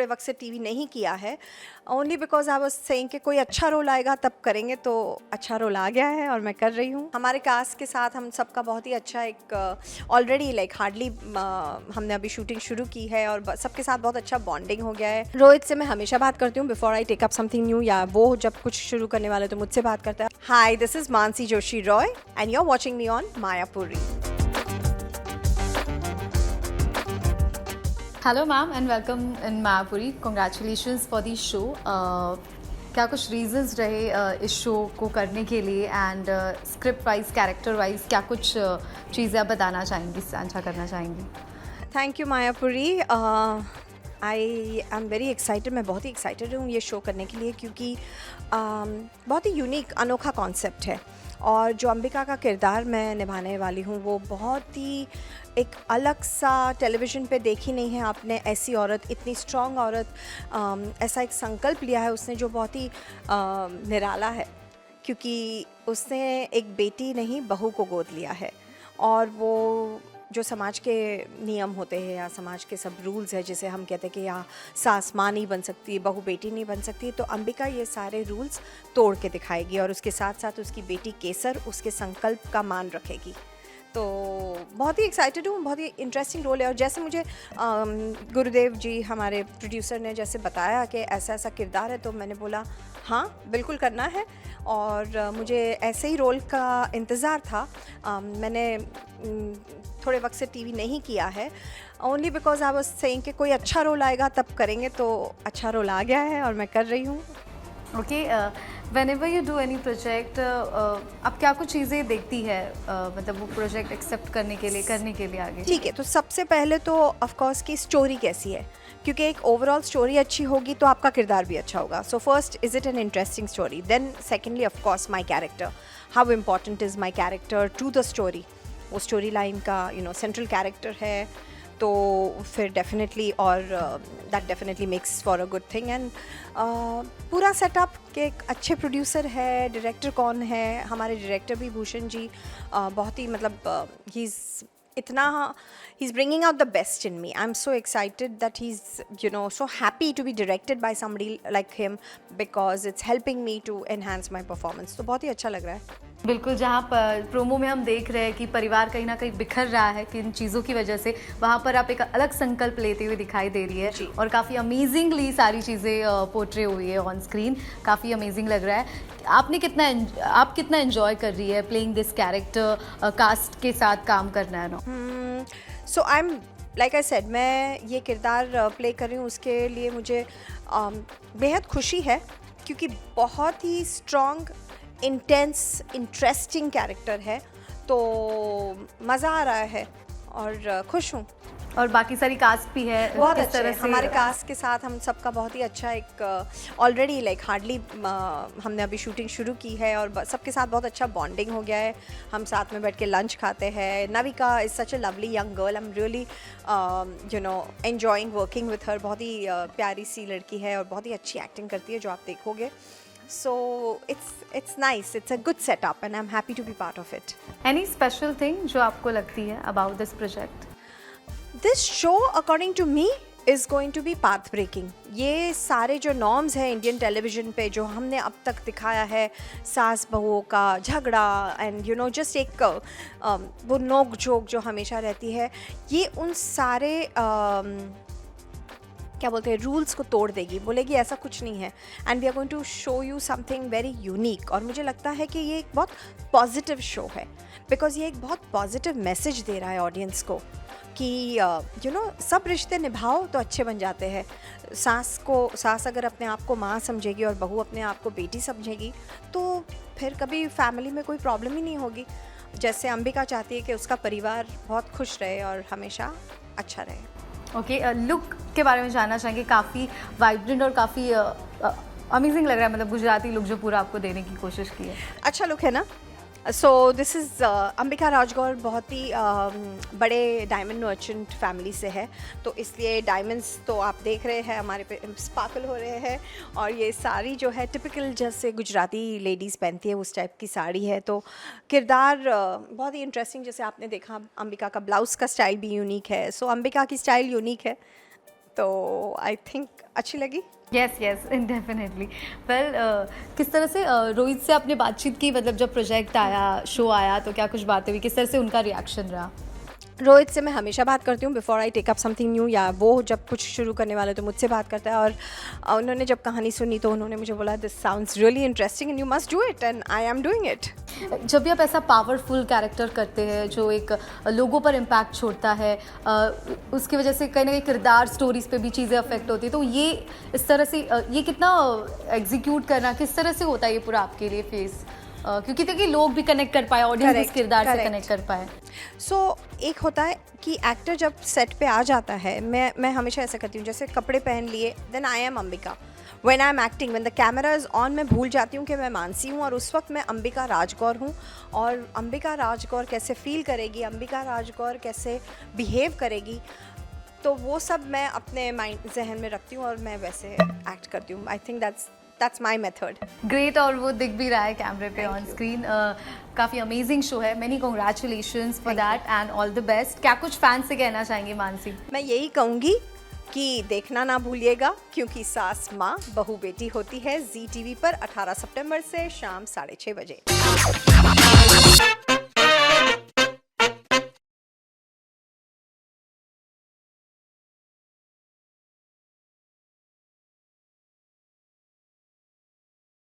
थोड़े वक्त से टीवी नहीं किया है, only because I was saying कि कोई अच्छा रोल आएगा तब करेंगे, तो अच्छा रोल आ गया है और मैं कर रही हूँ। हमारे कास्ट के साथ हम सबका बहुत ही अच्छा एक ऑलरेडी लाइक हार्डली हमने अभी शूटिंग शुरू की है और सबके साथ बहुत अच्छा बॉन्डिंग हो गया है। रोहित से मैं हमेशा बात करती हूँ before I take up something new, या वो जब कुछ शुरू करने वाले तो मुझसे बात करता है। Hi, this is Mansi Joshi Roy and you are watching me on Mayapuri. Hello ma'am and welcome in Mayapuri. Congratulations for the show. क्या कुछ रीजंस रहे इस शो को करने के लिए and script wise character wise क्या कुछ चीज़ें आप बताना चाहेंगी, साझा करना चाहेंगी? Thank you Mayapuri. I am very excited, मैं बहुत ही एक्साइटेड हूँ ये शो करने के लिए, क्योंकि बहुत ही यूनिक अनोखा कॉन्सेप्ट है और जो अंबिका का किरदार मैं निभाने वाली हूँ वो बहुत ही एक अलग सा, टेलीविज़न पे देखी नहीं है आपने ऐसी औरत, इतनी स्ट्रॉन्ग औरत, ऐसा एक संकल्प लिया है उसने जो बहुत ही निराला है, क्योंकि उसने एक बेटी नहीं बहू को गोद लिया है। और वो जो समाज के नियम होते हैं या समाज के सब रूल्स है, जिसे हम कहते हैं कि या सास माँ नहीं बन सकती, बहू बेटी नहीं बन सकती, तो अंबिका ये सारे रूल्स तोड़ के दिखाएगी और उसके साथ साथ उसकी बेटी केसर उसके संकल्प का मान रखेगी। तो बहुत ही एक्साइटेड हूँ, बहुत ही इंटरेस्टिंग रोल है। और जैसे मुझे गुरुदेव जी हमारे प्रोड्यूसर ने जैसे बताया कि ऐसा ऐसा किरदार है, तो मैंने बोला हाँ बिल्कुल करना है और मुझे ऐसे ही रोल का इंतज़ार था। मैंने थोड़े वक्त से टीवी नहीं किया है, only because I was saying कि कोई अच्छा रोल आएगा तब करेंगे, तो अच्छा रोल आ गया है और मैं कर रही हूँ। Okay, whenever you do any project, आप क्या कुछ चीज़ें देखती है मतलब वो प्रोजेक्ट एक्सेप्ट करने के लिए आगे? ठीक है, तो सबसे पहले तो ऑफ कोर्स की स्टोरी कैसी है, क्योंकि एक ओवरऑल स्टोरी अच्छी होगी तो आपका किरदार भी अच्छा होगा। So first, is it an interesting story, then secondly of course my character, how important is my character to the story. वो स्टोरी लाइन का सेंट्रल कैरेक्टर है, तो फिर डेफिनेटली, और that definitely makes for a good thing. And पूरा setup के एक अच्छे प्रोड्यूसर है, डायरेक्टर कौन है, हमारे डायरेक्टर भी भूषण जी, बहुत ही मतलब he is bringing out the best in me. I'm so excited that he's so happy to be directed by somebody like him, because it's helping me to enhance my performance. तो बहुत ही अच्छा लग रहा है। बिल्कुल, जहाँ पर प्रोमो में हम देख रहे हैं कि परिवार कहीं ना कहीं बिखर रहा है किन चीज़ों की वजह से, वहाँ पर आप एक अलग संकल्प लेते हुए दिखाई दे रही है और काफ़ी अमेजिंगली सारी चीज़ें पोर्ट्रे हुई है ऑन स्क्रीन, काफ़ी अमेजिंग लग रहा है। आप कितना एंजॉय कर रही है प्लेइंग दिस कैरेक्टर, कास्ट के साथ काम करना है ना? So I am like I said, मैं ये किरदार प्ले कर रही हूँ, उसके लिए मुझे बेहद खुशी है, क्योंकि बहुत ही स्ट्रॉन्ग, इंटेंस, इंटरेस्टिंग कैरेक्टर है, तो मज़ा आ रहा है और खुश हूँ। और बाकी सारी कास्ट भी है बहुत किस अच्छे तरह हैं। से हमारे कास्ट के साथ हम सबका बहुत ही अच्छा एक ऑलरेडी लाइक हार्डली हमने अभी शूटिंग शुरू की है और सबके साथ बहुत अच्छा बॉन्डिंग हो गया है। हम साथ में बैठ के लंच खाते हैं। Navika is such a lovely young girl, I am really enjoying working with her. बहुत ही प्यारी सी लड़की है और बहुत ही अच्छी एक्टिंग करती है, जो आप देखोगे। So it's nice, it's a good setup and I'm happy to be part of it. Any special thing जो आपको लगती है about this project? This show according to me is going to be path breaking. ये सारे जो norms हैं Indian television पे जो हमने अब तक दिखाया है, सास बहुओं का झगड़ा एंड जस्ट एक वो नोक झोंक जो हमेशा रहती है, ये उन सारे क्या बोलते हैं रूल्स को तोड़ देगी, बोलेगी ऐसा कुछ नहीं है, and we are going to show you something very unique. और मुझे लगता है कि ये एक बहुत पॉजिटिव शो है, बिकॉज ये एक बहुत पॉजिटिव मैसेज दे रहा है ऑडियंस को कि सब रिश्ते निभाओ तो अच्छे बन जाते हैं। सास अगर अपने आप को माँ समझेगी और बहू अपने आप को बेटी समझेगी, तो फिर कभी फैमिली में कोई प्रॉब्लम ही नहीं होगी। जैसे अंबिका चाहती है कि उसका परिवार बहुत खुश रहे और हमेशा अच्छा रहे। ओके, लुक के बारे में जानना चाहेंगे। काफ़ी वाइब्रेंट और काफ़ी अमेजिंग लग रहा है, मतलब गुजराती लुक जो पूरा आपको देने की कोशिश की है। अच्छा लुक है ना। So this is Ambika Rajgor बहुत ही बड़े डायमंड मर्चेंट फैमिली से है, तो इसलिए डायमंड्स तो आप देख रहे हैं हमारे पे स्पार्कल हो रहे हैं। और ये साड़ी जो है टिपिकल जैसे गुजराती लेडीज़ पहनती है उस टाइप की साड़ी है। तो किरदार बहुत ही इंटरेस्टिंग, जैसे आपने देखा अंबिका का ब्लाउज़ का स्टाइल भी यूनिक है। सो अंबिका की स्टाइल यूनिक है, तो आई थिंक अच्छी लगी। Yes yes definitely. वेल किस तरह से रोहित से आपने बातचीत की, मतलब जब प्रोजेक्ट आया, शो आया, तो क्या कुछ बातें हुई, किस तरह से उनका रिएक्शन रहा? रोहित से मैं हमेशा बात करती हूँ before I take up something new, या वो जब कुछ शुरू करने वाले तो मुझसे बात करता है। और उन्होंने जब कहानी सुनी तो उन्होंने मुझे बोला this sounds really interesting and you must do it, and I am doing it. जब भी आप ऐसा पावरफुल कैरेक्टर करते हैं जो एक लोगों पर इम्पैक्ट छोड़ता है, उसकी वजह से कहीं ना कहीं किरदार स्टोरीज पे भी चीज़ें अफेक्ट होती है, तो ये इस तरह से ये कितना एग्जीक्यूट करना किस तरह से होता है ये पूरा आपके लिए फेस, क्योंकि देखिए लोग भी कनेक्ट कर पाए, ऑडियंस इस किरदार से कनेक्ट कर पाए। सो एक होता है कि एक्टर जब सेट पे आ जाता है, मैं हमेशा ऐसा करती हूँ, जैसे कपड़े पहन लिए, then I am Ambika. When I am acting, when the camera is on, मैं भूल जाती हूँ कि मैं मानसी हूँ, और उस वक्त मैं अंबिका राजगौर हूँ। और अंबिका राजगौर कैसे फील करेगी, अंबिका राजगौर कैसे बिहेव करेगी, तो वो सब मैं अपने माइंड जहन में रखती हूँ और मैं वैसे एक्ट करती हूँ। I think that's my method. Great, और वो दिख भी रहा है कैमरे पे ऑन स्क्रीन। काफ़ी अमेजिंग शो है, many congratulations for that and all the best. क्या कुछ फैंस से कहना चाहेंगे मानसी? मैं यही कहूँगी कि देखना ना भूलिएगा, क्योंकि सास माँ बहू बेटी होती है, जी टीवी पर 18 सितंबर से शाम 6:30 बजे।